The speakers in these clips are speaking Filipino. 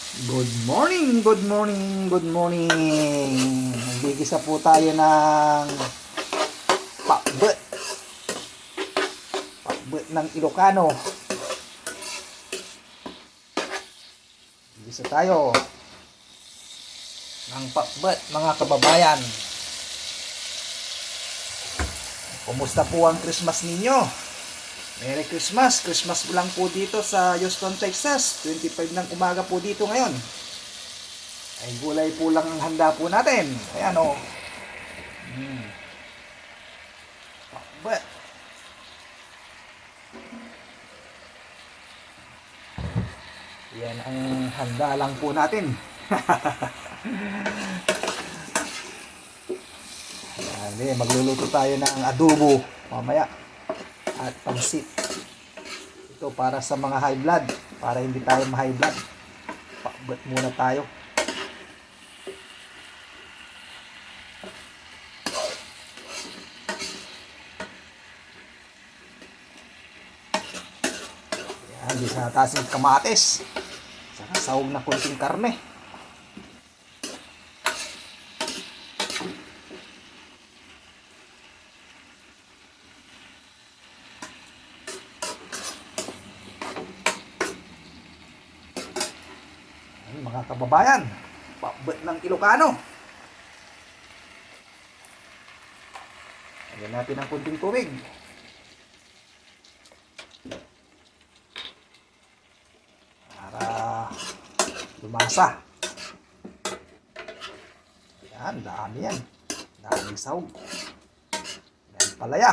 Good morning, good morning, good morning. Nagigisa po tayo ng pakbet. Pakbet ng Ilocano. Nagigisa tayo ng pakbet, mga kababayan. Kumusta po ang Christmas ninyo? Merry Christmas! Christmas po lang po dito sa Houston, Texas. 25 ng umaga po dito ngayon. Ay gulay po lang ang handa po natin. Ayan o. Pakbet. Yan ang handa lang po natin. Yan, magluluto tayo ng adobo mamaya. At pansit. Ito para sa mga high blood. Para hindi tayo ma-high blood. Pakbet muna tayo. Yan, di sa taas ng kamatis. Saka sahog na kunting karne. Mga kababayan, pakbet ng Ilocano. Lagyan natin ng kunting tubig. Para lumasa. Yan, dami yan. Daming sahog. Yan palaya.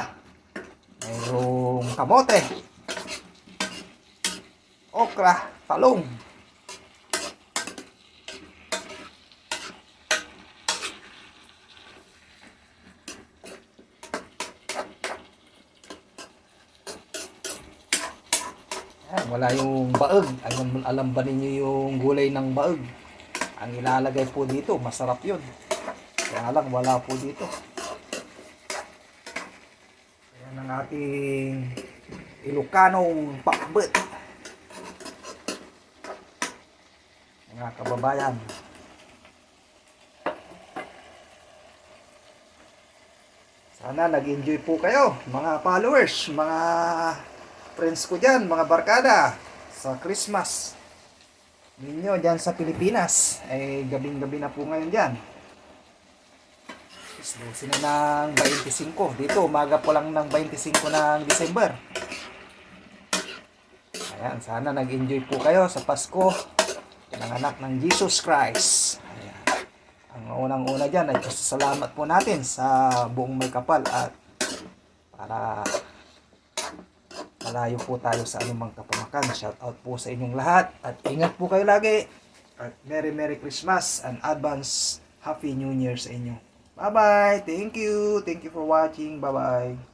Mayroong kamote. Okra, talong. Wala yung baeg. Alam ba ninyo yung gulay ng baeg? Ang ilalagay po dito, masarap yun. Kaya lang, wala po dito. Ayan ang ating Ilocanong pakbet. Mga kababayan. Sana nag-enjoy po kayo, mga followers, mga friends ko dyan, mga barkada, sa Christmas ninyo dyan sa Pilipinas. Ay gabing-gabi na po ngayon dyan. Islusin na ng 25. Dito, umaga po lang ng 25 ng December. Ayan, sana nag-enjoy po kayo sa Pasko ng anak ng Jesus Christ. Ayan. Ang unang-una dyan ay pasasalamat po natin sa buong may kapal at para malayo po tayo sa anumang kapamakan. Shout out po sa inyong lahat at ingat po kayo lagi at Merry Christmas and advance Happy New Year sa inyo. Bye bye. Thank you for watching. Bye bye.